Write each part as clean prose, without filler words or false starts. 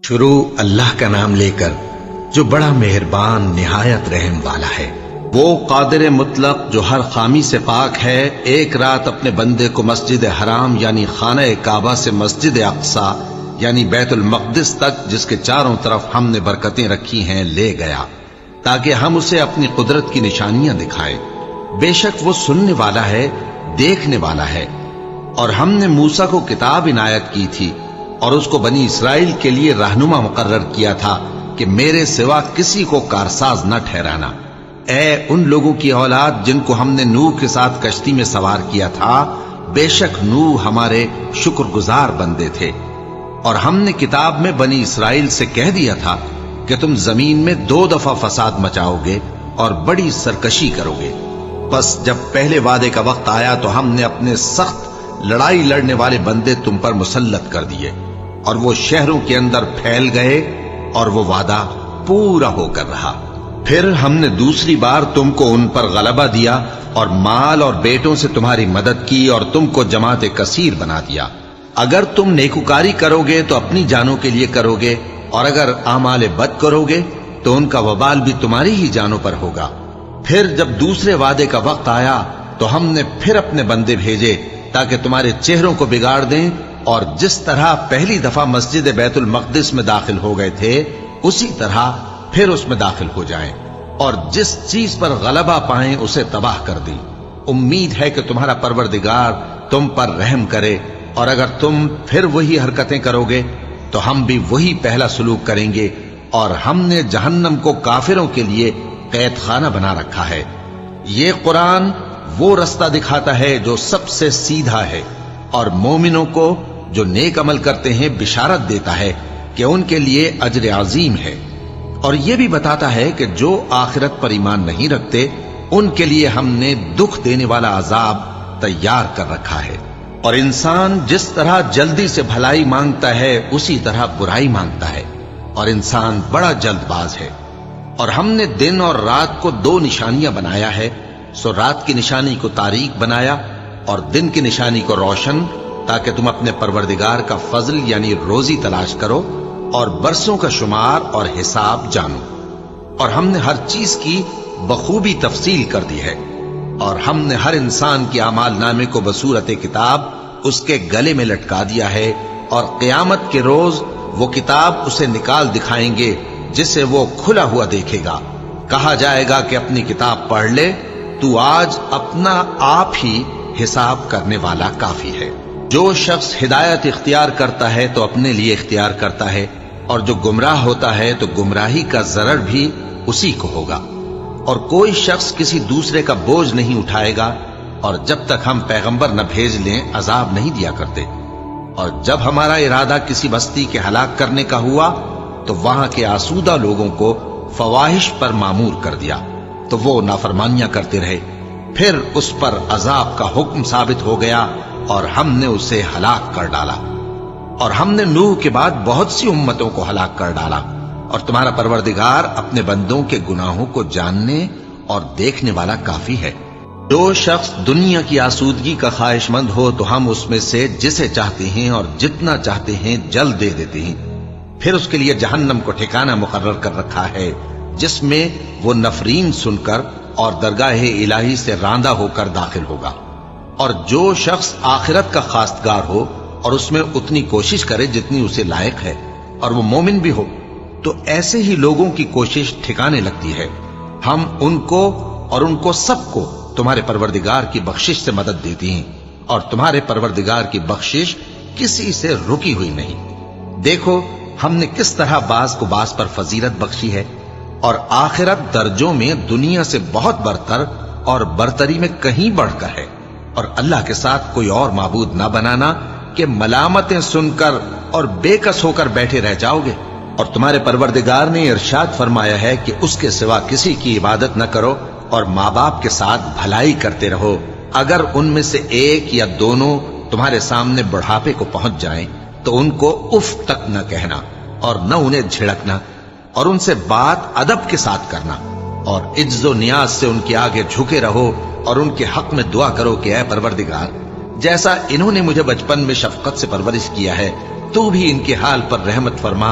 شروع اللہ کا نام لے کر جو بڑا مہربان نہایت رحم والا ہے۔ وہ قادر مطلق جو ہر خامی سے پاک ہے، ایک رات اپنے بندے کو مسجد حرام یعنی خانہ کعبہ سے مسجد اقصی یعنی بیت المقدس تک، جس کے چاروں طرف ہم نے برکتیں رکھی ہیں، لے گیا تاکہ ہم اسے اپنی قدرت کی نشانیاں دکھائیں۔ بے شک وہ سننے والا ہے، دیکھنے والا ہے۔ اور ہم نے موسیٰ کو کتاب عنایت کی تھی اور اس کو بنی اسرائیل کے لیے رہنما مقرر کیا تھا کہ میرے سوا کسی کو کارساز نہ ٹھہرانا۔ اے ان لوگوں کی اولاد جن کو ہم نے نوح کے ساتھ کشتی میں سوار کیا تھا، بے شک نوح ہمارے شکر گزار بندے تھے۔ اور ہم نے کتاب میں بنی اسرائیل سے کہہ دیا تھا کہ تم زمین میں 2 دفعہ فساد مچاؤ گے اور بڑی سرکشی کرو گے۔ بس جب پہلے وعدے کا وقت آیا تو ہم نے اپنے سخت لڑائی لڑنے والے بندے تم پر مسلط کر دیے، اور وہ شہروں کے اندر پھیل گئے، اور وہ وعدہ پورا ہو کر رہا۔ پھر ہم نے دوسری بار تم کو ان پر غلبہ دیا اور مال اور بیٹوں سے تمہاری مدد کی اور تم کو جماعت کثیر بنا دیا۔ اگر تم نیکوکاری کرو گے تو اپنی جانوں کے لیے کرو گے، اور اگر اعمال بد کرو گے تو ان کا وبال بھی تمہاری ہی جانوں پر ہوگا۔ پھر جب دوسرے وعدے کا وقت آیا تو ہم نے پھر اپنے بندے بھیجے تاکہ تمہارے چہروں کو بگاڑ دیں، اور جس طرح پہلی دفعہ مسجد بیت المقدس میں داخل ہو گئے تھے اسی طرح پھر اس میں داخل ہو جائیں، اور جس چیز پر غلبہ پائیں اسے تباہ کر دیں۔ امید ہے کہ تمہارا پروردگار تم پر رحم کرے، اور اگر تم پھر وہی حرکتیں کرو گے تو ہم بھی وہی پہلا سلوک کریں گے، اور ہم نے جہنم کو کافروں کے لیے قید خانہ بنا رکھا ہے۔ یہ قرآن وہ رستہ دکھاتا ہے جو سب سے سیدھا ہے، اور مومنوں کو جو نیک عمل کرتے ہیں بشارت دیتا ہے کہ ان کے لیے اجر عظیم ہے، اور یہ بھی بتاتا ہے کہ جو آخرت پر ایمان نہیں رکھتے ان کے لیے ہم نے دکھ دینے والا عذاب تیار کر رکھا ہے۔ اور انسان جس طرح جلدی سے بھلائی مانگتا ہے اسی طرح برائی مانگتا ہے، اور انسان بڑا جلد باز ہے۔ اور ہم نے دن اور رات کو 2 نشانیاں بنایا ہے، سو رات کی نشانی کو تاریک بنایا اور دن کی نشانی کو روشن، تاکہ تم اپنے پروردگار کا فضل یعنی روزی تلاش کرو اور برسوں کا شمار اور حساب جانو۔ اور ہم نے ہر چیز کی بخوبی تفصیل کر دی ہے، اور ہم نے ہر انسان کے اعمال نامے کو بصورت کتاب اس کے گلے میں لٹکا دیا ہے، اور قیامت کے روز وہ کتاب اسے نکال دکھائیں گے جسے وہ کھلا ہوا دیکھے گا۔ کہا جائے گا کہ اپنی کتاب پڑھ لے، تو آج اپنا آپ ہی حساب کرنے والا کافی ہے۔ جو شخص ہدایت اختیار کرتا ہے تو اپنے لیے اختیار کرتا ہے، اور جو گمراہ ہوتا ہے تو گمراہی کا ضرر بھی اسی کو ہوگا۔ اور کوئی شخص کسی دوسرے کا بوجھ نہیں اٹھائے گا، اور جب تک ہم پیغمبر نہ بھیج لیں عذاب نہیں دیا کرتے۔ اور جب ہمارا ارادہ کسی بستی کے ہلاک کرنے کا ہوا تو وہاں کے آسودہ لوگوں کو فواحش پر مامور کر دیا، تو وہ نافرمانیاں کرتے رہے۔ پھر اس پر عذاب کا حکم ثابت ہو گیا اور ہم نے اسے ہلاک کر ڈالا۔ اور ہم نے نوح کے بعد بہت سی امتوں کو ہلاک کر ڈالا، اور تمہارا پروردگار اپنے بندوں کے گناہوں کو جاننے اور دیکھنے والا کافی ہے۔ جو شخص دنیا کی آسودگی کا خواہش مند ہو تو ہم اس میں سے جسے چاہتے ہیں اور جتنا چاہتے ہیں جلد دے دیتے ہیں۔ پھر اس کے لیے جہنم کو ٹھکانہ مقرر کر رکھا ہے، جس میں وہ نفرین سن کر اور درگاہ الہی سے راندہ ہو کر داخل ہوگا۔ اور جو شخص آخرت کا خواستگار ہو اور اس میں اتنی کوشش کرے جتنی اسے لائق ہے، اور وہ مومن بھی ہو، تو ایسے ہی لوگوں کی کوشش ٹھکانے لگتی ہے۔ ہم ان کو اور ان کو سب کو تمہارے پروردگار کی بخشش سے مدد دیتی ہیں، اور تمہارے پروردگار کی بخشش کسی سے رکی ہوئی نہیں۔ دیکھو ہم نے کس طرح بعض کو بعض پر فضیلت بخشی ہے، اور آخرت درجوں میں دنیا سے بہت برتر اور برتری میں کہیں بڑھ کر ہے۔ اور اللہ کے ساتھ کوئی اور معبود نہ بنانا کہ ملامتیں سن کر اور بے کس ہو کر بیٹھے رہ جاؤ گے۔ اور تمہارے پروردگار نے ارشاد فرمایا ہے کہ اس کے سوا کسی کی عبادت نہ کرو، اور ماں باپ کے ساتھ بھلائی کرتے رہو، اگر ان میں سے ایک یا دونوں تمہارے سامنے بڑھاپے کو پہنچ جائیں تو ان کو اف تک نہ کہنا، اور نہ انہیں جھڑکنا، اور ان سے بات ادب کے ساتھ کرنا، اور عجز و نیاز سے ان کے آگے جھکے رہو، اور ان کے حق میں دعا کرو کہ اے پروردگار، جیسا انہوں نے مجھے بچپن میں شفقت سے پرورش کیا ہے تو بھی ان کے حال پر رحمت فرما،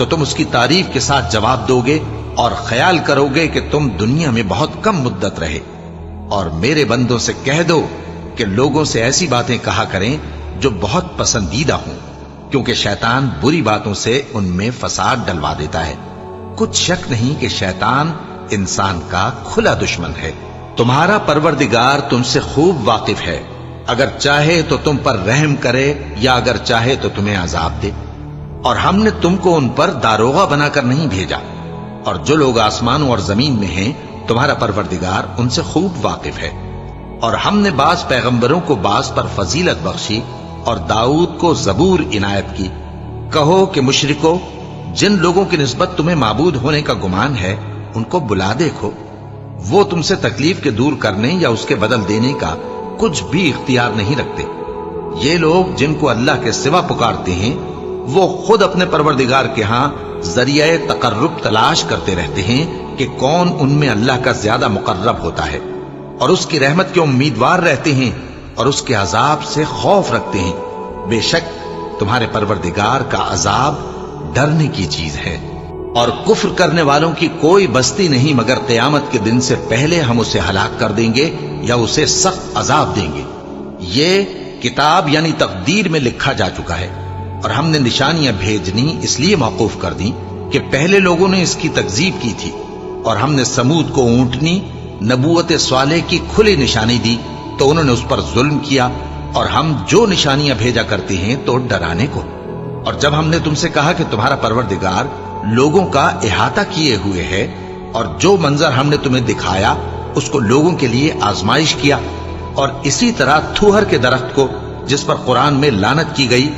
تو تم اس کی تعریف کے ساتھ جواب دو گے اور خیال کرو گے کہ تم دنیا میں بہت کم مدت رہے۔ اور میرے بندوں سے کہہ دو کہ لوگوں سے ایسی باتیں کہا کریں جو بہت پسندیدہ ہوں، کیونکہ شیطان بری باتوں سے ان میں فساد ڈلوا دیتا ہے۔ کچھ شک نہیں کہ شیطان انسان کا کھلا دشمن ہے۔ تمہارا پروردگار تم سے خوب واقف ہے، اگر چاہے تو تم پر رحم کرے یا اگر چاہے تو تمہیں عذاب دے۔ اور ہم نے تم کو ان پر داروغہ بنا کر نہیں بھیجا، اور جو لوگ آسمانوں اور زمین میں ہیں تمہارا پروردگار ان سے خوب واقف ہے۔ اور ہم نے بعض پیغمبروں کو بعض پر فضیلت بخشی اور داؤد کو زبور عنایت کی۔ کہو کہ مشرکو، جن لوگوں کی نسبت تمہیں معبود ہونے کا گمان ہے ان کو بلا دیکھو، وہ تم سے تکلیف کے دور کرنے یا اس کے بدل دینے کا کچھ بھی اختیار نہیں رکھتے۔ یہ لوگ جن کو اللہ کے سوا پکارتے ہیں وہ خود اپنے پروردگار کے ہاں ذریعہ تقرب تلاش کرتے رہتے ہیں کہ کون ان میں اللہ کا زیادہ مقرب ہوتا ہے، اور اس کی رحمت کے امیدوار رہتے ہیں اور اس کے عذاب سے خوف رکھتے ہیں۔ بے شک تمہارے پروردگار کا عذاب ڈرنے کی چیز ہے۔ اور کفر کرنے والوں کی کوئی بستی نہیں مگر قیامت کے دن سے پہلے ہم اسے ہلاک کر دیں گے یا اسے سخت عذاب دیں گے۔ یہ کتاب یعنی تقدیر میں لکھا جا چکا ہے، اور ہم نے نشانیاں بھیجنی اس لیے موقوف کر دیں کہ پہلے لوگوں نے اس کی تکذیب کی تھی، اور ہم نے سمود کو اونٹنی نبوت صالح کی کھلی نشانی دی تو انہوں نے اس پر ظلم کیا، اور ہم جو نشانیاں بھیجا کرتے ہیں تو ڈرانے کو۔ اور جب ہم نے تم سے کہا کہ تمہارا پروردگار لوگوں کا احاطہ کیے ہوئے ہے، اور جو منظر ہم نے تمہیں دکھایا اس کو لوگوں کے لیے آزمائش کیا، اور اسی طرح تھوہر کے درخت کو جس پر قرآن میں لعنت کی گئی،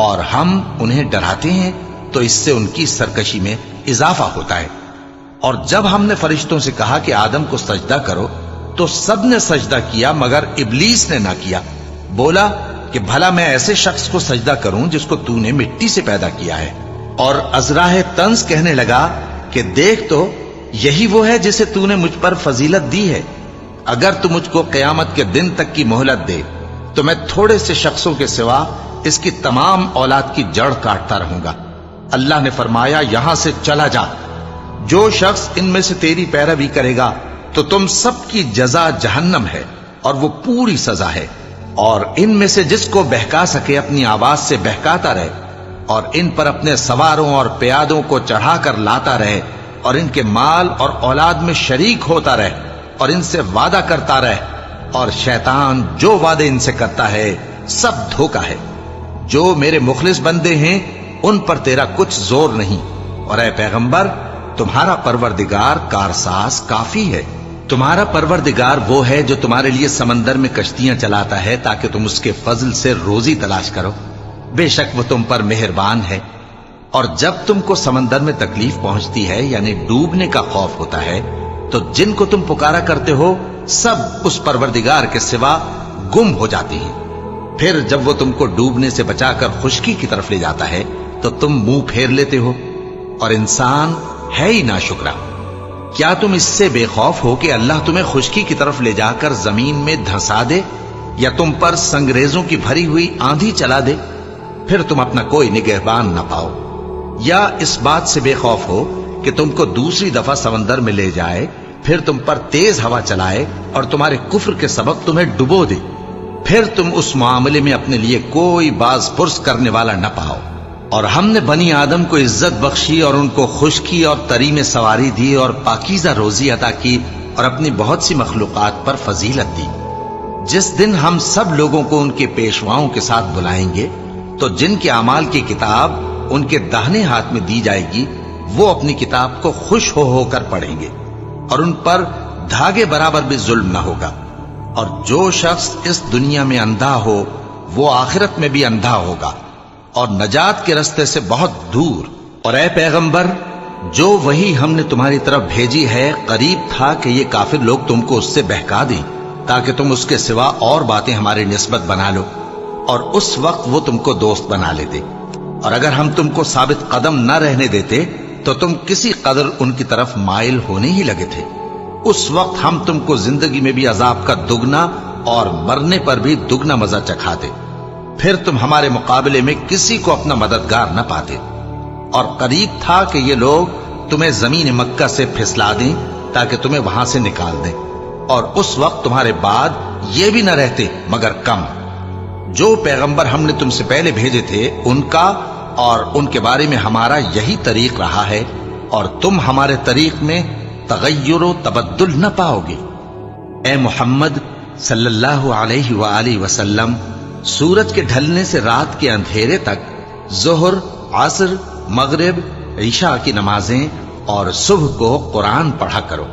اور ہم انہیں ڈراتے ہیں تو اس سے ان کی سرکشی میں اضافہ ہوتا ہے۔ اور جب ہم نے فرشتوں سے کہا کہ آدم کو سجدہ کرو تو سب نے سجدہ کیا مگر ابلیس نے نہ کیا، بولا کہ بھلا میں ایسے شخص کو سجدہ کروں جس کو تو نے مٹی سے پیدا کیا ہے۔ اور ازراہ طنز کہنے لگا کہ دیکھ تو یہی وہ ہے جسے تو نے مجھ پر فضیلت دی ہے، اگر تو مجھ کو قیامت کے دن تک کی مہلت دے تو میں تھوڑے سے شخصوں کے سوا اس کی تمام اولاد کی جڑ کاٹتا رہوں گا۔ اللہ نے فرمایا یہاں سے چلا جا، جو شخص ان میں سے تیری پیروی کرے گا تو تم سب کی جزا جہنم ہے اور وہ پوری سزا ہے، اور ان میں سے جس کو بہکا سکے اپنی آواز سے بہکاتا رہے، اور ان پر اپنے سواروں اور پیادوں کو چڑھا کر لاتا رہے، اور ان کے مال اور اولاد میں شریک ہوتا رہے، اور ان سے وعدہ کرتا رہے، اور شیطان جو وعدے ان سے کرتا ہے سب دھوکہ ہے۔ جو میرے مخلص بندے ہیں ان پر تیرا کچھ زور نہیں، اور اے پیغمبر تمہارا پروردگار کارساز کافی ہے۔ تمہارا پروردگار وہ ہے جو تمہارے لیے سمندر میں کشتیاں چلاتا ہے تاکہ تم اس کے فضل سے روزی تلاش کرو، بے شک وہ تم پر مہربان ہے۔ اور جب تم کو سمندر میں تکلیف پہنچتی ہے یعنی ڈوبنے کا خوف ہوتا ہے تو جن کو تم پکارا کرتے ہو سب اس پروردگار کے سوا گم ہو جاتے ہیں۔ پھر جب وہ تم کو ڈوبنے سے بچا کر خشکی کی طرف لے جاتا ہے تو تم منہ پھیر لیتے ہو، اور انسان ہے ہی ناشکرا۔ کیا تم اس سے بے خوف ہو کہ اللہ تمہیں خشکی کی طرف لے جا کر زمین میں دھنسا دے یا تم پر سنگریزوں کی بھری ہوئی آندھی چلا دے، پھر تم اپنا کوئی نگہبان نہ پاؤ؟ یا اس بات سے بے خوف ہو کہ تم کو دوسری دفعہ سمندر میں لے جائے، پھر تم پر تیز ہوا چلائے اور تمہارے کفر کے سبب تمہیں ڈبو دے، پھر تم اس معاملے میں اپنے لیے کوئی باز پرس کرنے والا نہ پاؤ؟ اور ہم نے بنی آدم کو عزت بخشی اور ان کو خشکی اور تری میں سواری دی اور پاکیزہ روزی عطا کی اور اپنی بہت سی مخلوقات پر فضیلت دی۔ جس دن ہم سب لوگوں کو ان کے پیشواؤں کے ساتھ بلائیں گے تو جن کے اعمال کی کتاب ان کے داہنے ہاتھ میں دی جائے گی وہ اپنی کتاب کو خوش ہو کر پڑھیں گے، اور ان پر دھاگے برابر بھی ظلم نہ ہوگا۔ اور جو شخص اس دنیا میں اندھا ہو وہ آخرت میں بھی اندھا ہوگا اور نجات کے رستے سے بہت دور۔ اور اے پیغمبر جو وہی ہم نے تمہاری طرف بھیجی ہے قریب تھا کہ یہ کافر لوگ تم کو اس سے بہکا دیں تاکہ تم اس کے سوا اور باتیں ہماری نسبت بنا لو، اور اس وقت وہ تم کو دوست بنا لیتے۔ اور اگر ہم تم کو ثابت قدم نہ رہنے دیتے تو تم کسی قدر ان کی طرف مائل ہونے ہی لگے تھے۔ اس وقت ہم تم کو زندگی میں بھی عذاب کا دگنا اور مرنے پر بھی دگنا مزہ چکھاتے، پھر تم ہمارے مقابلے میں کسی کو اپنا مددگار نہ پاتے۔ اور قریب تھا کہ یہ لوگ تمہیں زمین مکہ سے پھسلا دیں تاکہ تمہیں وہاں سے نکال دیں، اور اس وقت تمہارے بعد یہ بھی نہ رہتے مگر کم۔ جو پیغمبر ہم نے تم سے پہلے بھیجے تھے ان کا اور ان کے بارے میں ہمارا یہی طریق رہا ہے، اور تم ہمارے طریق میں تغیر و تبدل نہ پاؤ گے۔ اے محمد صلی اللہ علیہ وآلہ وسلم، سورج کے ڈھلنے سے رات کے اندھیرے تک ظہر، عصر، مغرب، عشاء کی نمازیں اور صبح کو قرآن پڑھا کرو،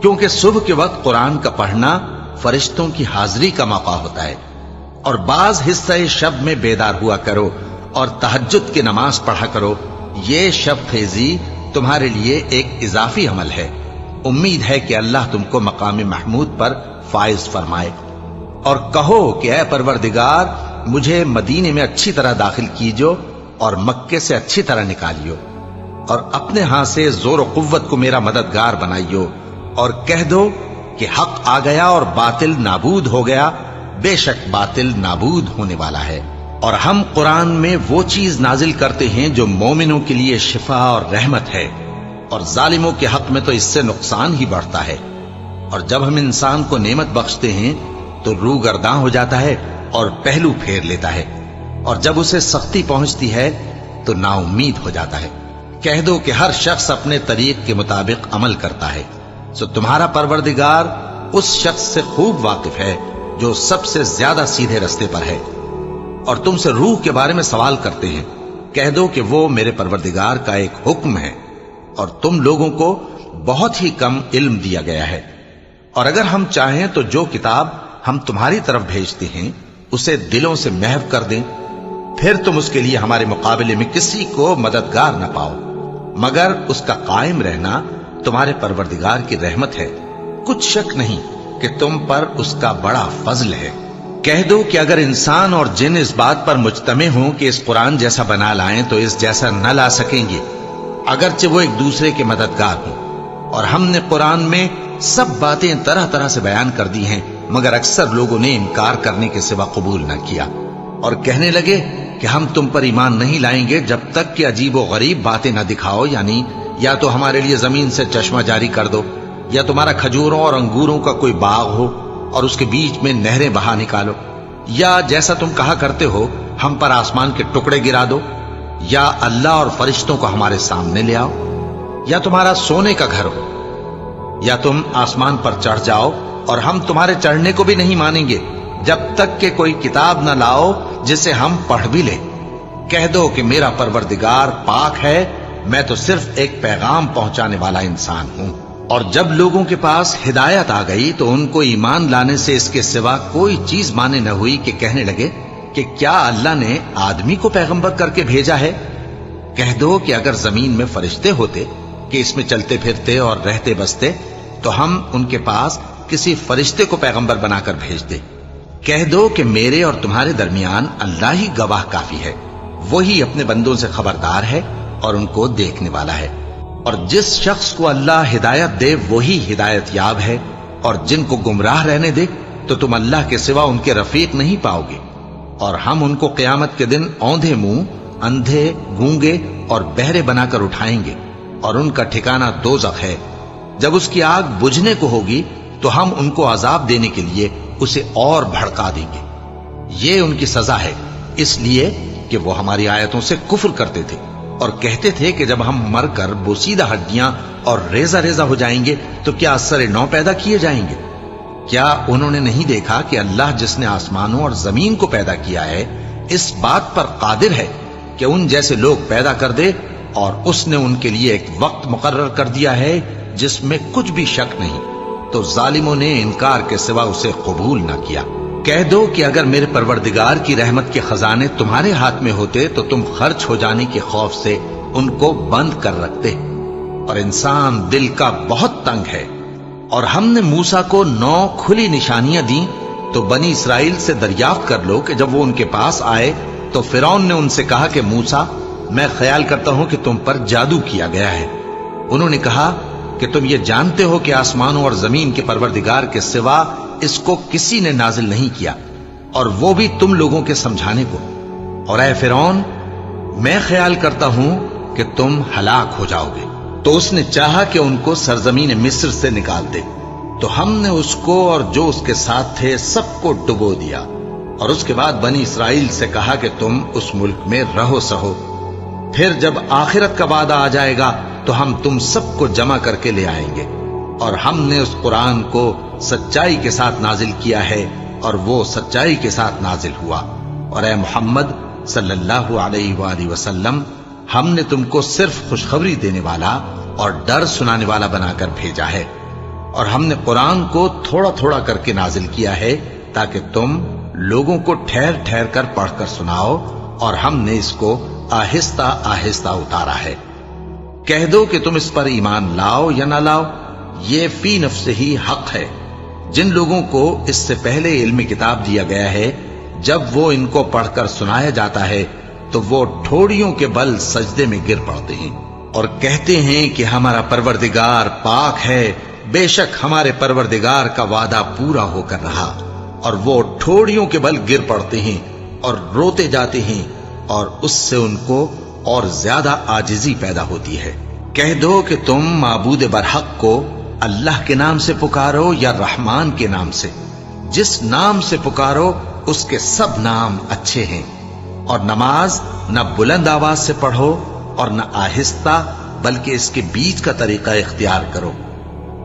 کیونکہ صبح کے وقت قرآن کا پڑھنا فرشتوں کی حاضری کا موقع ہوتا ہے، اور بعض حصہ شب میں بیدار ہوا کرو اور تہجد کی نماز پڑھا کرو۔ یہ شب خیزی تمہارے لیے ایک اضافی عمل ہے، امید ہے کہ اللہ تم کو مقام محمود پر فائز فرمائے۔ اور کہو کہ اے پروردگار، مجھے مدینے میں اچھی طرح داخل کیجو اور مکے سے اچھی طرح نکالیو، اور اپنے ہاں سے زور و قوت کو میرا مددگار بنائیو، اور کہہ دو کہ حق آ گیا اور باطل نابود ہو گیا، بے شک باطل نابود ہونے والا ہے۔ اور ہم قرآن میں وہ چیز نازل کرتے ہیں جو مومنوں کے لیے شفا اور رحمت ہے، اور ظالموں کے حق میں تو اس سے نقصان ہی بڑھتا ہے۔ اور جب ہم انسان کو نعمت بخشتے ہیں تو روح گرداں ہو جاتا ہے اور پہلو پھیر لیتا ہے، اور جب اسے سختی پہنچتی ہے تو نا امید ہو جاتا ہے۔ کہہ دو کہ ہر شخص اپنے طریق کے مطابق عمل کرتا ہے، سو تمہارا پروردگار اس شخص سے خوب واقف ہے جو سب سے زیادہ سیدھے رستے پر ہے۔ اور تم سے روح کے بارے میں سوال کرتے ہیں، کہہ دو کہ وہ میرے پروردگار کا ایک حکم ہے، اور تم لوگوں کو بہت ہی کم علم دیا گیا ہے۔ اور اگر ہم چاہیں تو جو کتاب ہم تمہاری طرف بھیجتے ہیں اسے دلوں سے محو کر دیں، پھر تم اس کے لیے ہمارے مقابلے میں کسی کو مددگار نہ پاؤ، مگر اس کا قائم رہنا تمہارے پروردگار کی رحمت ہے، کچھ شک نہیں کہ تم پر اس کا بڑا فضل ہے۔ کہہ دو کہ اگر انسان اور جن اس بات پر مجتمع ہوں کہ اس قرآن جیسا بنا لائیں تو اس جیسا نہ لا سکیں گے، اگرچہ وہ ایک دوسرے کے مددگار ہوں۔ اور ہم نے قرآن میں سب باتیں طرح طرح سے بیان کر دی ہیں، مگر اکثر لوگوں نے انکار کرنے کے سوا قبول نہ کیا، اور کہنے لگے کہ ہم تم پر ایمان نہیں لائیں گے جب تک کہ عجیب و غریب باتیں نہ دکھاؤ، یعنی یا تو ہمارے لیے زمین سے چشمہ جاری کر دو، یا تمہارا کھجوروں اور انگوروں کا کوئی باغ ہو اور اس کے بیچ میں نہریں بہا نکالو، یا جیسا تم کہا کرتے ہو ہم پر آسمان کے ٹکڑے گرا دو، یا اللہ اور فرشتوں کو ہمارے سامنے لے آؤ، یا تمہارا سونے کا گھر ہو، یا تم آسمان پر چڑھ جاؤ اور ہم تمہارے چڑھنے کو بھی نہیں مانیں گے جب تک کہ کوئی کتاب نہ لاؤ جسے ہم پڑھ بھی لیں۔ کہہ دو کہ میرا پروردگار پاک ہے، میں تو صرف ایک پیغام پہنچانے والا انسان ہوں۔ اور جب لوگوں کے پاس ہدایت آ گئی تو ان کو ایمان لانے سے اس کے سوا کوئی چیز مانے نہ ہوئی کہ کہنے لگے کہ کیا اللہ نے آدمی کو پیغمبر کر کے بھیجا ہے؟ کہہ دو کہ اگر زمین میں فرشتے ہوتے کہ اس میں چلتے پھرتے اور رہتے بستے تو ہم ان کے پاس کسی فرشتے کو پیغمبر بنا کر بھیج دے۔ کہہ دو کہ میرے اور تمہارے درمیان اللہ ہی گواہ کافی ہے، وہی اپنے بندوں سے خبردار ہے اور ان کو دیکھنے والا ہے۔ اور جس شخص کو اللہ ہدایت دے وہی ہدایت یاب ہے، اور جن کو گمراہ رہنے دے تو تم اللہ کے سوا ان کے رفیق نہیں پاؤ گے۔ اور ہم ان کو قیامت کے دن اوندھے منہ، اندھے، گونگے اور بہرے بنا کر اٹھائیں گے، اور ان کا ٹھکانہ دوزخ ہے۔ جب اس کی آگ بجھنے کو ہوگی تو ہم ان کو عذاب دینے کے لیے اسے اور بھڑکا دیں گے۔ یہ ان کی سزا ہے، اس لیے کہ وہ ہماری آیتوں سے کفر کرتے تھے اور کہتے تھے کہ جب ہم مر کر بوسیدہ ہڈیاں اور ریزہ ریزہ ہو جائیں گے تو کیا اثر نو پیدا کیے جائیں گے؟ کیا انہوں نے نہیں دیکھا کہ اللہ جس نے آسمانوں اور زمین کو پیدا کیا ہے اس بات پر قادر ہے کہ ان جیسے لوگ پیدا کر دے، اور اس نے ان کے لیے ایک وقت مقرر کر دیا ہے جس میں کچھ بھی شک نہیں، تو ظالموں نے انکار کے سوا اسے قبول نہ کیا۔ کہہ دو کہ اگر میرے پروردگار کی رحمت کے خزانے تمہارے ہاتھ میں ہوتے تو تم خرچ ہو جانے کے خوف سے ان کو بند کر رکھتے، اور انسان دل کا بہت تنگ ہے۔ اور ہم نے موسیٰ کو 9 کھلی نشانیاں دیں تو بنی اسرائیل سے دریافت کر لو کہ جب وہ ان کے پاس آئے تو فرعون نے ان سے کہا کہ موسیٰ، میں خیال کرتا ہوں کہ تم پر جادو کیا گیا ہے۔ انہوں نے کہا کہ تم یہ جانتے ہو کہ آسمانوں اور زمین کے پروردگار کے سوا اس کو کسی نے نازل نہیں کیا، اور وہ بھی تم لوگوں کے سمجھانے کو۔ اور اے فرعون، میں خیال کرتا ہوں کہ تم ہلاک ہو جاؤ گے۔ تو اس نے چاہا کہ ان کو سرزمین مصر سے نکال دے، تو ہم نے اس کو اور جو اس کے ساتھ تھے سب کو ڈبو دیا، اور اس کے بعد بنی اسرائیل سے کہا کہ تم اس ملک میں رہو سہو، پھر جب آخرت کا وعدہ آ جائے گا تو ہم تم سب کو جمع کر کے لے آئیں گے۔ اور ہم نے اس قرآن کو سچائی کے ساتھ نازل کیا ہے، اور وہ سچائی کے ساتھ نازل ہوا۔ اور اے محمد صلی اللہ علیہ وآلہ وسلم، ہم نے تم کو صرف خوشخبری دینے والا اور ڈر سنانے والا بنا کر بھیجا ہے، اور ہم نے قرآن کو تھوڑا تھوڑا کر کے نازل کیا ہے تاکہ تم لوگوں کو ٹھہر ٹھہر کر پڑھ کر سناؤ، اور ہم نے اس کو آہستہ آہستہ اتارا ہے۔ کہہ دو کہ تم اس پر ایمان لاؤ یا نہ لاؤ، یہ فی نفس ہی حق ہے۔ جن لوگوں کو اس سے پہلے علم کتاب دیا گیا ہے، جب وہ ان کو پڑھ کر سنایا جاتا ہے تو وہ ٹھوڑیوں کے بل سجدے میں گر پڑتے ہیں اور کہتے ہیں کہ ہمارا پروردگار پاک ہے، بے شک ہمارے پروردگار کا وعدہ پورا ہو کر رہا۔ اور وہ ٹھوڑیوں کے بل گر پڑتے ہیں اور روتے جاتے ہیں، اور اس سے ان کو اور زیادہ عاجزی پیدا ہوتی ہے۔ کہہ دو کہ تم معبود برحق کو اللہ کے نام سے پکارو یا رحمان کے نام سے، جس نام سے پکارو اس کے سب نام اچھے ہیں، اور نماز نہ بلند آواز سے پڑھو اور نہ آہستہ، بلکہ اس کے بیچ کا طریقہ اختیار کرو،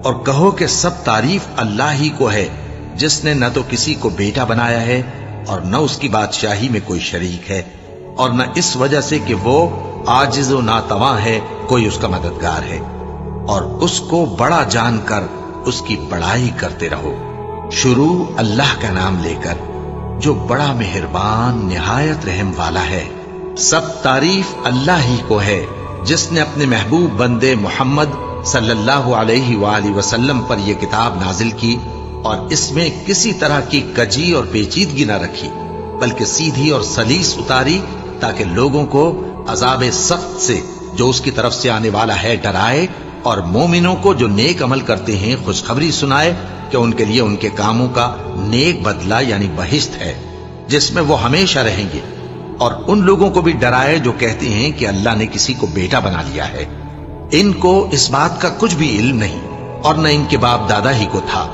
اور کہو کہ سب تعریف اللہ ہی کو ہے، جس نے نہ تو کسی کو بیٹا بنایا ہے اور نہ اس کی بادشاہی میں کوئی شریک ہے، اور نہ اس وجہ سے کہ وہ عاجز و ناتواں ہے کوئی اس کا مددگار ہے، اور اس کو بڑا جان کر اس کی بڑائی کرتے رہو۔ شروع اللہ کا نام لے کر جو بڑا مہربان نہایت رحم والا ہے۔ سب تعریف اللہ ہی کو ہے جس نے اپنے محبوب بندے محمد صلی اللہ علیہ وآلہ وسلم پر یہ کتاب نازل کی، اور اس میں کسی طرح کی کجی اور پیچیدگی نہ رکھی، بلکہ سیدھی اور سلیس اتاری تاکہ لوگوں کو عذاب سخت سے جو اس کی طرف سے آنے والا ہے ڈرائے، اور مومنوں کو جو نیک عمل کرتے ہیں خوشخبری سنائے کہ ان کے لیے ان کے کاموں کا نیک بدلہ یعنی بہشت ہے جس میں وہ ہمیشہ رہیں گے، اور ان لوگوں کو بھی ڈرائے جو کہتے ہیں کہ اللہ نے کسی کو بیٹا بنا لیا ہے۔ ان کو اس بات کا کچھ بھی علم نہیں، اور نہ ان کے باپ دادا ہی کو تھا۔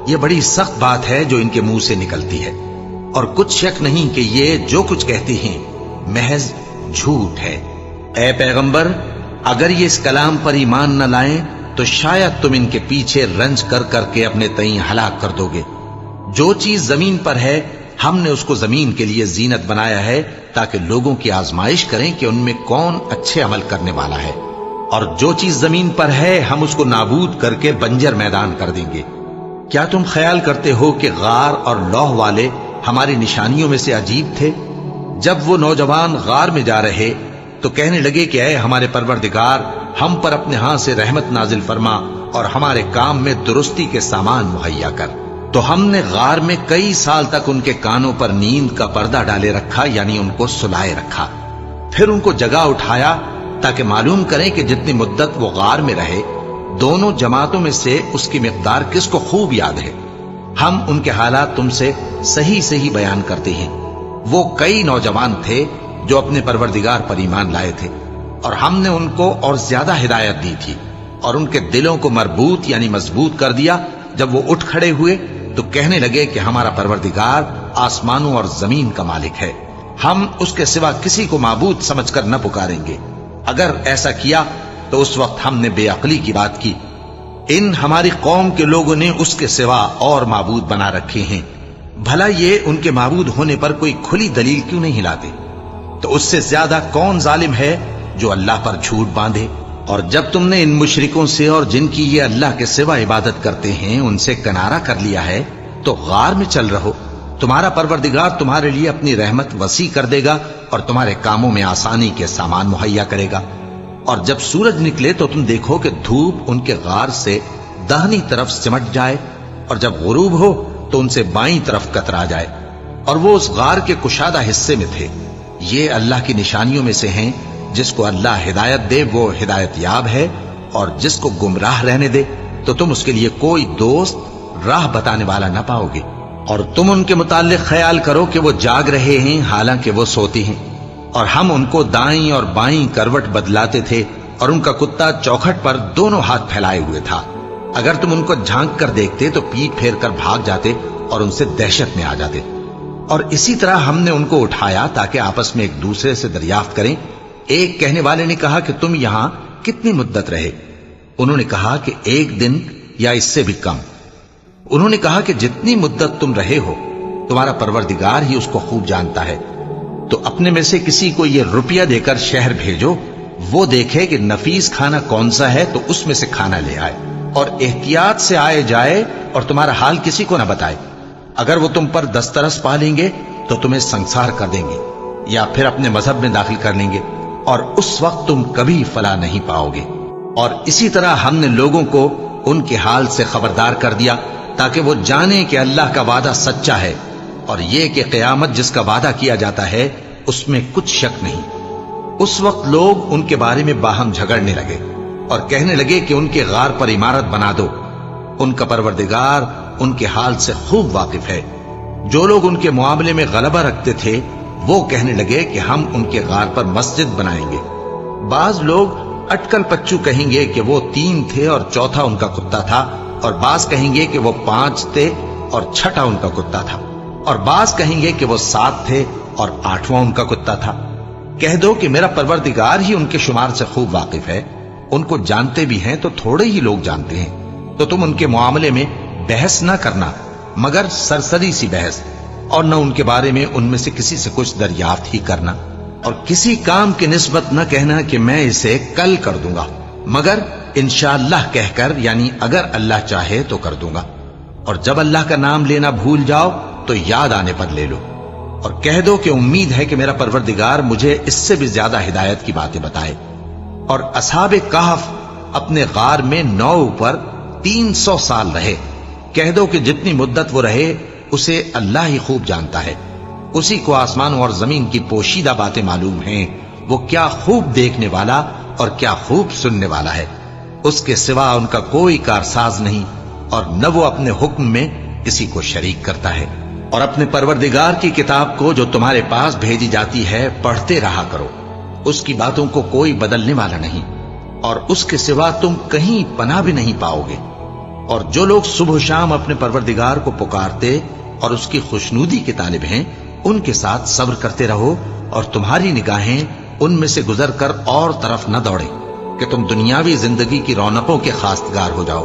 یہ بڑی سخت بات ہے جو ان کے منہ سے نکلتی ہے، اور کچھ شک نہیں کہ یہ جو کچھ کہتے ہیں محض جھوٹ ہے۔ اے پیغمبر، اگر یہ اس کلام پر ایمان نہ لائیں تو شاید تم ان کے پیچھے رنج کر کر کے اپنے تئیں ہلاک کر دو گے۔ جو چیز زمین پر ہے ہم نے اس کو زمین کے لیے زینت بنایا ہے تاکہ لوگوں کی آزمائش کریں کہ ان میں کون اچھے عمل کرنے والا ہے، اور جو چیز زمین پر ہے ہم اس کو نابود کر کے بنجر میدان کر دیں گے۔ کیا تم خیال کرتے ہو کہ غار اور لوح والے ہماری نشانیوں میں سے عجیب تھے؟ جب وہ نوجوان غار میں جا رہے تو کہنے لگے کہ اے ہمارے پروردگار، ہم پر اپنے ہاں سے رحمت نازل فرما اور ہمارے کام میں درستی کے سامان مہیا کر۔ تو ہم نے غار میں کئی سال تک ان کے کانوں پر نیند کا پردہ ڈالے رکھا، یعنی ان کو سلائے رکھا، پھر ان کو جگا اٹھایا تاکہ معلوم کریں کہ جتنی مدت وہ غار میں رہے دونوں جماعتوں میں سے اس کی مقدار کس کو خوب یاد ہے۔ ہم ان کے حالات تم سے صحیح صحیح بیان کرتے ہیں۔ وہ کئی نوجوان تھے جو اپنے پروردگار پر ایمان لائے تھے، اور ہم نے ان کو اور زیادہ ہدایت دی تھی، اور ان کے دلوں کو مربوط یعنی مضبوط کر دیا۔ جب وہ اٹھ کھڑے ہوئے تو کہنے لگے کہ ہمارا پروردگار آسمانوں اور زمین کا مالک ہے، ہم اس کے سوا کسی کو معبود سمجھ کر نہ پکاریں گے۔ اگر ایسا کیا تو اس وقت ہم نے بے عقلی کی بات کی۔ ان ہماری قوم کے لوگوں نے اس کے سوا اور معبود بنا رکھے ہیں، بھلا یہ ان کے معبود ہونے پر کوئی کھلی دلیل کیوں نہیں لاتے؟ تو اس سے زیادہ کون ظالم ہے جو اللہ پر جھوٹ باندھے؟ اور جب تم نے ان مشرکوں سے اور جن کی یہ اللہ کے سوا عبادت کرتے ہیں ان سے کنارہ کر لیا ہے تو غار میں چل رہو، تمہارا پروردگار تمہارے لیے اپنی رحمت وسیع کر دے گا اور تمہارے کاموں میں آسانی کے سامان مہیا کرے گا۔ اور جب سورج نکلے تو تم دیکھو کہ دھوپ ان کے غار سے داہنی طرف سمٹ جائے، اور جب غروب ہو تو ان سے بائیں طرف کترا جائے، اور وہ اس غار کے کشادہ حصے میں تھے۔ یہ اللہ کی نشانیوں میں سے ہیں، جس کو اللہ ہدایت دے وہ ہدایت یاب ہے، اور جس کو گمراہ رہنے دے تو تم اس کے لیے کوئی دوست راہ بتانے والا نہ پاؤ گے۔ اور تم ان کے متعلق خیال کرو کہ وہ جاگ رہے ہیں حالانکہ وہ سوتے ہیں، اور ہم ان کو دائیں اور بائیں کروٹ بدلاتے تھے اور ان کا کتا چوکھٹ پر دونوں ہاتھ پھیلائے ہوئے تھا۔ اگر تم ان کو جھانک کر دیکھتے تو پیٹ پھیر کر بھاگ جاتے اور ان سے دہشت میں آ جاتے۔ اور اسی طرح ہم نے ان کو اٹھایا تاکہ آپس میں ایک دوسرے سے دریافت کریں۔ ایک کہنے والے نے کہا کہ تم یہاں کتنی مدت رہے؟ انہوں نے کہا کہ 1 دن یا اس سے بھی کم۔ انہوں نے کہا کہ جتنی مدت تم رہے ہو تمہارا پروردگار ہی اس کو خوب جانتا ہے، تو اپنے میں سے کسی کو یہ روپیہ دے کر شہر بھیجو، وہ دیکھے کہ نفیس کھانا کون سا ہے تو اس میں سے کھانا لے آئے، اور احتیاط سے آئے جائے اور تمہارا حال کسی کو نہ بتائے۔ اگر وہ تم پر دسترس پا لیں گے تو تمہیں سنسار کر دیں گے یا پھر اپنے مذہب میں داخل کر لیں گے، اور اس وقت تم کبھی فلاح نہیں پاؤ گے۔ اور اسی طرح ہم نے لوگوں کو ان کے حال سے خبردار کر دیا تاکہ وہ جانیں کہ اللہ کا وعدہ سچا ہے، اور یہ کہ قیامت جس کا وعدہ کیا جاتا ہے اس میں کچھ شک نہیں۔ اس وقت لوگ ان کے بارے میں باہم جھگڑنے لگے اور کہنے لگے کہ ان کے غار پر عمارت بنا دو۔ ان کا پروردگار ان کے حال سے خوب واقف ہے۔ جو لوگ ان کے معاملے میں غلبہ رکھتے تھے وہ کہنے لگے کہ ہم ان کے غار پر مسجد بنائیں گے۔ بعض لوگ اٹکل پچو کہیں گے کہ وہ 3 تھے اور چوتھا ان کا کتا تھا، اور بعض کہیں گے کہ وہ 5 تھے اور چھٹا ان کا کتا تھا، اور بعض کہیں گے کہ وہ 7 تھے اور 8واں ان کا کتا تھا۔ کہہ دو کہ میرا پروردگار ہی ان کے شمار سے خوب واقف ہے۔ ان کو جانتے بھی ہیں تو تھوڑے ہی لوگ جانتے ہیں، تو تم ان کے معاملے میں بحث نہ کرنا مگر سرسری سی بحث، اور نہ ان کے بارے میں ان میں سے کسی سے کچھ دریافت ہی کرنا، اور کسی کام کی نسبت نہ کہنا کہ میں اسے کل کر دوں گا، مگر انشاءاللہ کہہ کر، یعنی اگر اللہ چاہے تو کر دوں گا۔ اور جب اللہ کا نام لینا بھول جاؤ تو یاد آنے پر لے لو، اور کہہ دو کہ امید ہے کہ میرا پروردگار مجھے اس سے بھی زیادہ ہدایت کی باتیں بتائے۔ اور اصحاب کہف اپنے غار میں 9 پر 300 سال رہے۔ کہہ دو کہ جتنی مدت وہ رہے اسے اللہ ہی خوب جانتا ہے، اسی کو آسمانوں اور زمین کی پوشیدہ باتیں معلوم ہیں، وہ کیا خوب دیکھنے والا اور کیا خوب سننے والا ہے۔ اس کے سوا ان کا کوئی کارساز نہیں، اور نہ وہ اپنے حکم میں کسی کو شریک کرتا ہے۔ اور اپنے پروردگار کی کتاب کو جو تمہارے پاس بھیجی جاتی ہے پڑھتے رہا کرو، اس کی باتوں کو کوئی بدلنے والا نہیں، اور اس کے سوا تم کہیں پناہ بھی نہیں پاؤ گے۔ اور جو لوگ صبح و شام اپنے پروردگار کو پکارتے اور اس کی خوشنودی کے طالب ہیں، ان کے ساتھ صبر کرتے رہو، اور تمہاری نگاہیں ان میں سے گزر کر اور طرف نہ دوڑیں کہ تم دنیاوی زندگی کی رونقوں کے خواستگار ہو جاؤ۔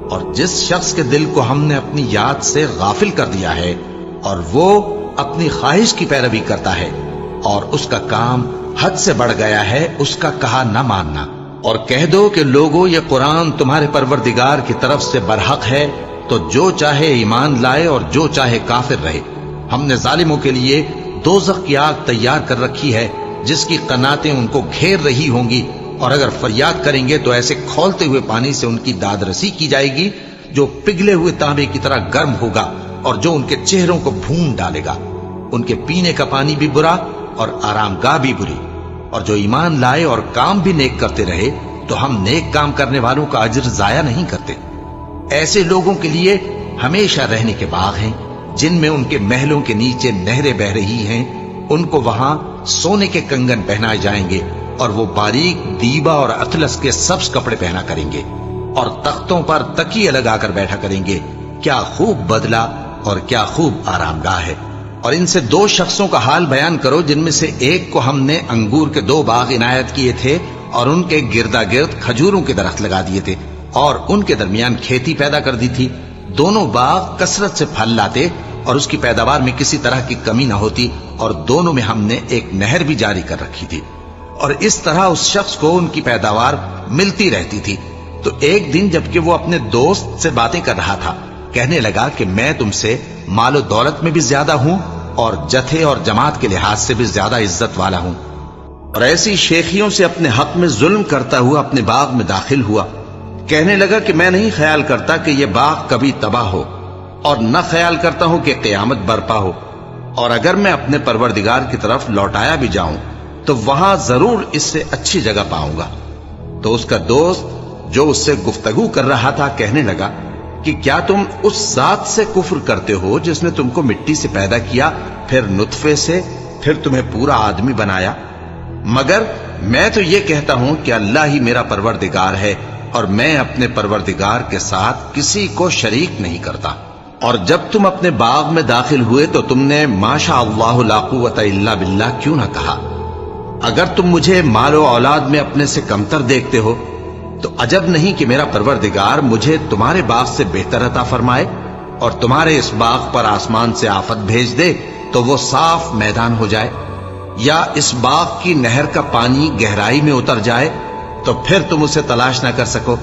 اور جس شخص کے دل کو ہم نے اپنی یاد سے غافل کر دیا ہے اور وہ اپنی خواہش کی پیروی کرتا ہے اور اس کا کام حد سے بڑھ گیا ہے، اس کا کہا نہ ماننا۔ اور کہہ دو کہ لوگو یہ قرآن تمہارے پروردگار کی طرف سے برحق ہے، تو جو چاہے ایمان لائے اور جو چاہے کافر رہے۔ ہم نے ظالموں کے لیے دوزخ کی آگ تیار کر رکھی ہے جس کی قناتیں ان کو گھیر رہی ہوں گی، اور اگر فریاد کریں گے تو ایسے کھولتے ہوئے پانی سے ان کی داد رسی کی جائے گی جو پگھلے ہوئے تانبے کی طرح گرم ہوگا اور جو ان کے چہروں کو بھون ڈالے گا۔ ان کے پینے کا پانی بھی برا اور آرام گاہ بھی بری۔ اور جو ایمان لائے اور کام بھی نیک کرتے رہے تو ہم نیک کام کرنے والوں کا اجر ضائع نہیں کرتے۔ ایسے لوگوں کے لیے ہمیشہ رہنے کے باغ ہیں جن میں ان کے محلوں کے نیچے نہریں بہ رہی ہیں، ان کو وہاں سونے کے کنگن پہنائے جائیں گے، اور وہ باریک دیبا اور اطلس کے سبز کپڑے پہنا کریں گے، اور تختوں پر تکیے لگا کر بیٹھا کریں گے۔ کیا خوب بدلہ اور کیا خوب آرام گاہ ہے۔ اور ان سے 2 شخصوں کا حال بیان کرو جن میں سے ایک کو ہم نے انگور کے 2 باغ عنایت کیے تھے اور ان کے گردا گرد کھجوروں کے درخت لگا دیے تھے اور ان کے درمیان کھیتی پیدا کر دی تھی۔ دونوں باغ کثرت سے پھل لاتے اور اس کی پیداوار میں کسی طرح کی کمی نہ ہوتی، اور دونوں میں ہم نے ایک نہر بھی جاری کر رکھی تھی، اور اس طرح اس شخص کو ان کی پیداوار ملتی رہتی تھی۔ تو ایک دن جبکہ وہ اپنے دوست سے باتیں کر رہا تھا، کہنے لگا کہ میں تم سے مال و دولت میں بھی زیادہ ہوں اور جتھے اور جماعت کے لحاظ سے بھی زیادہ عزت والا ہوں، اور ایسی شیخیوں سے اپنے حق میں ظلم کرتا ہوا اپنے باغ میں داخل ہوا۔ کہنے لگا کہ میں نہیں خیال کرتا کہ یہ باغ کبھی تباہ ہو، اور نہ خیال کرتا ہوں کہ قیامت برپا ہو، اور اگر میں اپنے پروردگار کی طرف لوٹایا بھی جاؤں تو وہاں ضرور اس سے اچھی جگہ پاؤں گا۔ تو اس کا دوست جو اس سے گفتگو کر رہا تھا کہنے لگا کہ کیا تم اس ذات سے کفر کرتے ہو جس نے تم کو مٹی سے پیدا کیا، پھر نطفے سے پھر تمہیں پورا آدمی بنایا؟ مگر میں تو یہ کہتا ہوں کہ اللہ ہی میرا پروردگار ہے، اور میں اپنے پروردگار کے ساتھ کسی کو شریک نہیں کرتا۔ اور جب تم اپنے باغ میں داخل ہوئے تو تم نے ماشاء اللہ لا قوت الا باللہ کیوں نہ کہا؟ اگر تم مجھے مال و اولاد میں اپنے سے کمتر دیکھتے ہو تو عجب نہیں کہ میرا پروردگار مجھے تمہارے باغ سے بہتر عطا فرمائے، اور تمہارے اس باغ پر آسمان سے آفت بھیج دے تو وہ صاف میدان ہو جائے، یا اس باغ کی نہر کا پانی گہرائی میں اتر جائے تو پھر تم اسے تلاش نہ کر سکو،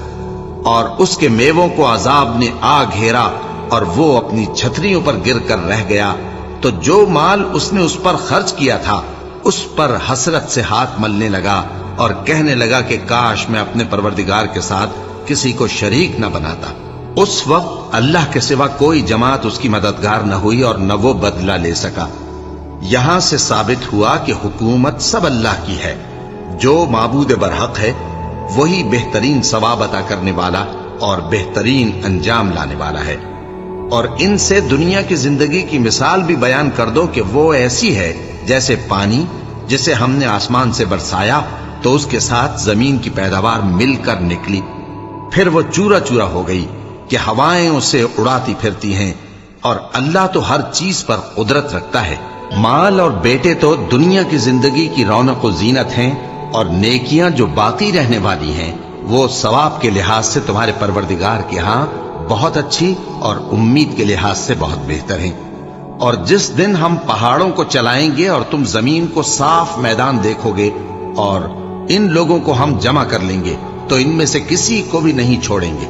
اور اس کے میووں کو عذاب نے آ گھیرا اور وہ اپنی چھتریوں پر گر کر رہ گیا، تو جو مال اس نے اس پر خرچ کیا تھا اس پر حسرت سے ہاتھ ملنے لگا اور کہنے لگا کہ کاش میں اپنے پروردگار کے ساتھ کسی کو شریک نہ بناتا۔ اس وقت اللہ کے سوا کوئی جماعت اس کی مددگار نہ ہوئی اور نہ وہ بدلہ لے سکا۔ یہاں سے ثابت ہوا کہ حکومت سب اللہ کی ہے، جو معبود برحق ہے وہی بہترین ثواب عطا کرنے والا اور بہترین انجام لانے والا ہے۔ اور ان سے دنیا کی زندگی کی مثال بھی بیان کر دو کہ وہ ایسی ہے جیسے پانی جسے ہم نے آسمان سے برسایا تو اس کے ساتھ زمین کی پیداوار مل کر نکلی، پھر وہ چورا چورا ہو گئی کہ ہوائیں اسے اڑاتی پھرتی ہیں، اور اللہ تو ہر چیز پر قدرت رکھتا ہے۔ مال اور بیٹے تو دنیا کی زندگی کی رونق و زینت ہیں، اور نیکیاں جو باقی رہنے والی ہیں وہ ثواب کے لحاظ سے تمہارے پروردگار کے ہاں بہت اچھی اور امید کے لحاظ سے بہت بہتر ہیں۔ اور جس دن ہم پہاڑوں کو چلائیں گے اور تم زمین کو صاف میدان دیکھو گے، اور ان لوگوں کو ہم جمع کر لیں گے تو ان میں سے کسی کو بھی نہیں چھوڑیں گے،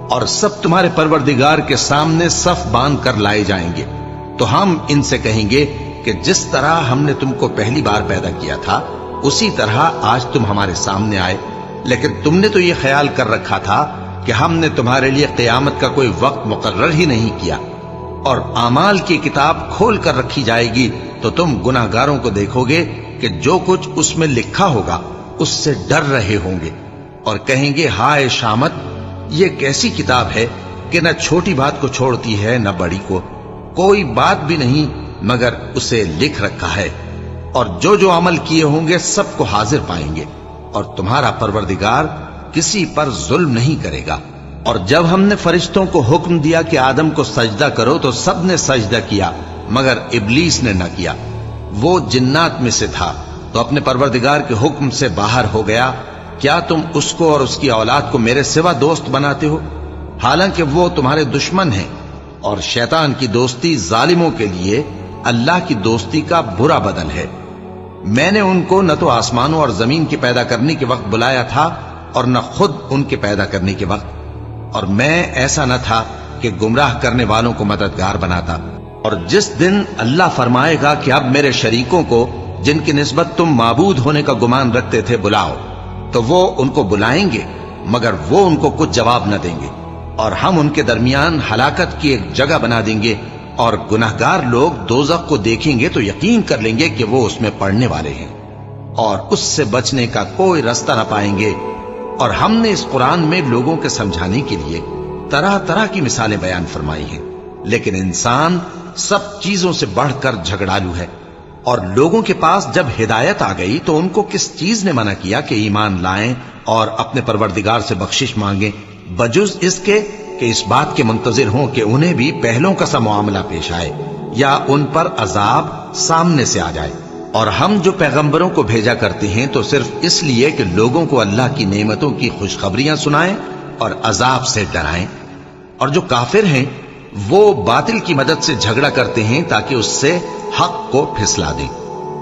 اور سب تمہارے پروردگار کے سامنے صف باندھ کر لائے جائیں گے، تو ہم ان سے کہیں گے کہ جس طرح ہم نے تم کو پہلی بار پیدا کیا تھا اسی طرح آج تم ہمارے سامنے آئے، لیکن تم نے تو یہ خیال کر رکھا تھا کہ ہم نے تمہارے لیے قیامت کا کوئی وقت مقرر ہی نہیں کیا، اور اعمال کی کتاب کھول کر رکھی جائے گی تو تم گناہگاروں کو دیکھو گے کہ جو کچھ اس میں لکھا ہوگا اس سے ڈر رہے ہوں گے، اور کہیں گے ہائے شامت، یہ کیسی کتاب ہے کہ نہ چھوٹی بات کو چھوڑتی ہے نہ بڑی کو، کوئی بات بھی نہیں مگر اسے لکھ رکھا ہے، اور جو جو عمل کیے ہوں گے سب کو حاضر پائیں گے، اور تمہارا پروردگار کسی پر ظلم نہیں کرے گا۔ اور جب ہم نے فرشتوں کو حکم دیا کہ آدم کو سجدہ کرو تو سب نے سجدہ کیا مگر ابلیس نے نہ کیا، وہ جنات میں سے تھا تو اپنے پروردگار کے حکم سے باہر ہو گیا۔ کیا تم اس کو اور اس کی اولاد کو میرے سوا دوست بناتے ہو، حالانکہ وہ تمہارے دشمن ہیں، اور شیطان کی دوستی ظالموں کے لیے اللہ کی دوستی کا برا بدل ہے۔ میں نے ان کو نہ تو آسمانوں اور زمین کے پیدا کرنے کے وقت بلایا تھا اور نہ خود ان کے پیدا کرنے کے وقت، اور میں ایسا نہ تھا کہ گمراہ کرنے والوں کو مددگار بناتا۔ اور جس دن اللہ فرمائے گا کہ اب میرے شریکوں کو جن کی نسبت تم معبود ہونے کا گمان رکھتے تھے بلاؤ، تو وہ ان کو بلائیں گے مگر وہ ان کو کچھ جواب نہ دیں گے، اور ہم ان کے درمیان ہلاکت کی ایک جگہ بنا دیں گے، اور گناہگار لوگ دوزخ کو دیکھیں گے تو یقین کر لیں گے کہ وہ اس میں پڑنے والے ہیں، اور اس سے بچنے کا کوئی راستہ نہ پائیں گے۔ اور ہم نے اس قرآن میں لوگوں کے سمجھانے کے لیے طرح طرح کی مثالیں بیان فرمائی ہیں، لیکن انسان سب چیزوں سے بڑھ کر جھگڑالو ہے، اور لوگوں کے پاس جب ہدایت آ گئی تو ان کو کس چیز نے منع کیا کہ ایمان لائیں اور اپنے پروردگار سے بخشش مانگیں، بجز اس کے کہ اس بات کے منتظر ہوں کہ انہیں بھی پہلوں کا سا معاملہ پیش آئے یا ان پر عذاب سامنے سے آ جائے۔ اور ہم جو پیغمبروں کو بھیجا کرتے ہیں تو صرف اس لیے کہ لوگوں کو اللہ کی نعمتوں کی خوشخبریاں سنائیں اور عذاب سے ڈرائیں، اور جو کافر ہیں وہ باطل کی مدد سے جھگڑا کرتے ہیں تاکہ اس سے حق کو پھسلا دیں،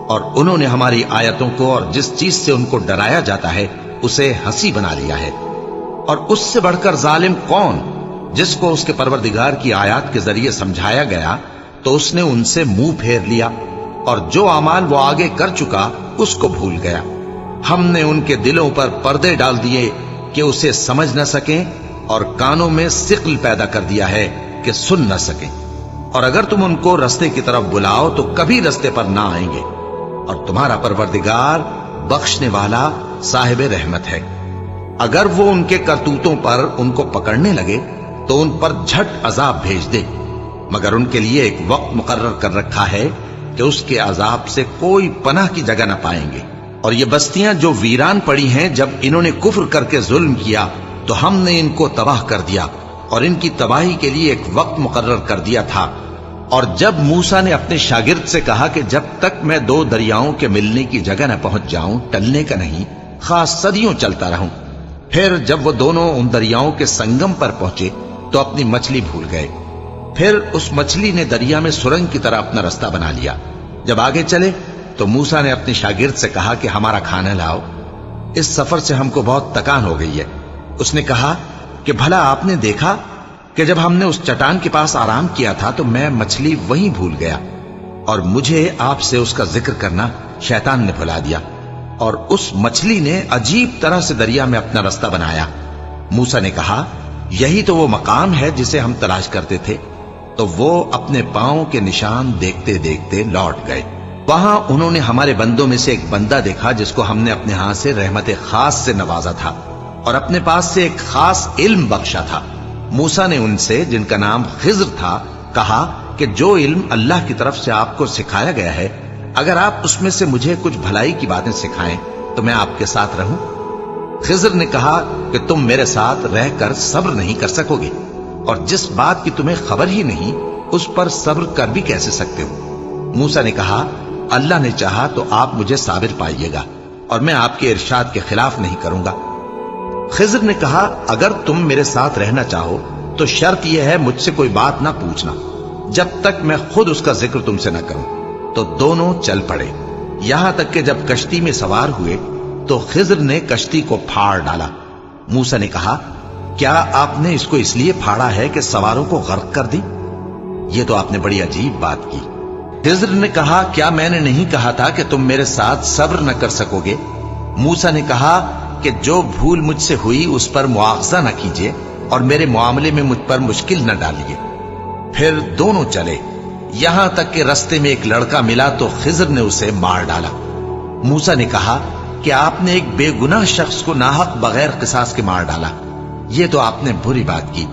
اور انہوں نے ہماری آیتوں کو اور جس چیز سے ان کو ڈرایا جاتا ہے اسے ہنسی بنا لیا ہے۔ اور اس سے بڑھ کر ظالم کون، جس کو اس کے پروردگار کی آیات کے ذریعے سمجھایا گیا تو اس نے ان سے منہ پھیر لیا، اور جو اعمال وہ آگے کر چکا اس کو بھول گیا۔ ہم نے ان کے دلوں پر پردے ڈال دیے کہ اسے سمجھ نہ سکیں، اور کانوں میں ثقل پیدا کر دیا ہے کہ سن نہ سکیں، اور اگر تم ان کو رستے کی طرف بلاؤ تو کبھی رستے پر نہ آئیں گے، اور تمہارا پروردگار بخشنے والا صاحب رحمت ہے۔ اگر وہ ان کے کرتوتوں پر ان کو پکڑنے لگے تو ان پر جھٹ عذاب بھیج دے، مگر ان کے لیے ایک وقت مقرر کر رکھا ہے کہ اس کے عذاب سے کوئی پناہ کی جگہ نہ پائیں گے۔ اور یہ بستیاں جو ویران پڑی ہیں، جب انہوں نے کفر کر کے ظلم کیا تو ہم نے ان کو تباہ کر دیا اور ان کی تباہی کے لیے ایک وقت مقرر کر دیا تھا۔ اور جب موسیٰ نے اپنے شاگرد سے کہا کہ جب تک میں دو دریاؤں کے ملنے کی جگہ نہ پہنچ جاؤں ٹلنے کا نہیں، خاص صدیوں چلتا رہوں، پھر جب وہ دونوں ان دریاؤں کے سنگم پر پہنچے تو اپنی مچھلی بھول گئے۔ پھر اس مچھلی نے دریا میں سرنگ کی طرح اپنا رستہ بنا لیا۔ جب آگے چلے تو موسیٰ نے اپنے شاگرد سے کہا کہ ہمارا کھانا لاؤ، اس سفر سے ہم کو بہت تکان ہو گئی ہے۔ اس نے کہا کہ بھلا آپ نے دیکھا کہ جب ہم نے اس چٹان کے پاس آرام کیا تھا تو میں مچھلی وہیں بھول گیا، اور مجھے آپ سے اس کا ذکر کرنا شیطان نے بھلا دیا، اور اس مچھلی نے عجیب طرح سے دریا میں اپنا رستہ بنایا۔ موسیٰ نے کہا یہی تو وہ مقام ہے جسے ہم تلاش کرتے تھے۔ تو وہ اپنے پاؤں کے نشان دیکھتے دیکھتے لوٹ گئے۔ وہاں انہوں نے ہمارے بندوں میں سے ایک بندہ دیکھا جس کو ہم نے اپنے ہاں سے رحمت خاص سے نوازا تھا اور اپنے پاس سے ایک خاص علم بخشا تھا۔ موسیٰ نے ان سے، جن کا نام خضر تھا، کہا کہ جو علم اللہ کی طرف سے آپ کو سکھایا گیا ہے، اگر آپ اس میں سے مجھے کچھ بھلائی کی باتیں سکھائیں تو میں آپ کے ساتھ رہوں۔ خضر نے کہا کہ تم میرے ساتھ رہ کر صبر نہیں کر سکو گے، اور جس بات کی تمہیں خبر ہی نہیں اس پر صبر کر بھی کیسے سکتے ہو؟ موسیٰ نے کہا اللہ نے چاہا تو آپ مجھے صابر پائیے گا، اور میں آپ کے ارشاد کے خلاف نہیں کروں گا۔ خضر نے کہا اگر تم میرے ساتھ رہنا چاہو تو شرط یہ ہے مجھ سے کوئی بات نہ پوچھنا جب تک میں خود اس کا ذکر تم سے نہ کروں۔ تو دونوں چل پڑے، یہاں تک کہ جب کشتی میں سوار ہوئے تو خضر نے کشتی کو پھاڑ ڈالا۔ موسیٰ نے کہا کیا آپ نے اس کو اس لیے پھاڑا ہے کہ سواروں کو غرق کر دی؟ یہ تو آپ نے بڑی عجیب بات کی۔ خضر نے کہا کیا میں نے نہیں کہا تھا کہ تم میرے ساتھ صبر نہ کر سکو گے؟ موسیٰ نے کہا کہ جو بھول مجھ سے ہوئی اس پر مواخذہ نہ کیجیے اور میرے معاملے میں مجھ پر مشکل نہ ڈالیے۔ پھر دونوں چلے، یہاں تک کہ رستے میں ایک لڑکا ملا تو خضر نے اسے مار ڈالا۔ موسیٰ نے کہا کہ آپ نے ایک بے گناہ شخص کو ناحق بغیر قصاص کے مار ڈالا، یہ تو آپ نے بری بات کی۔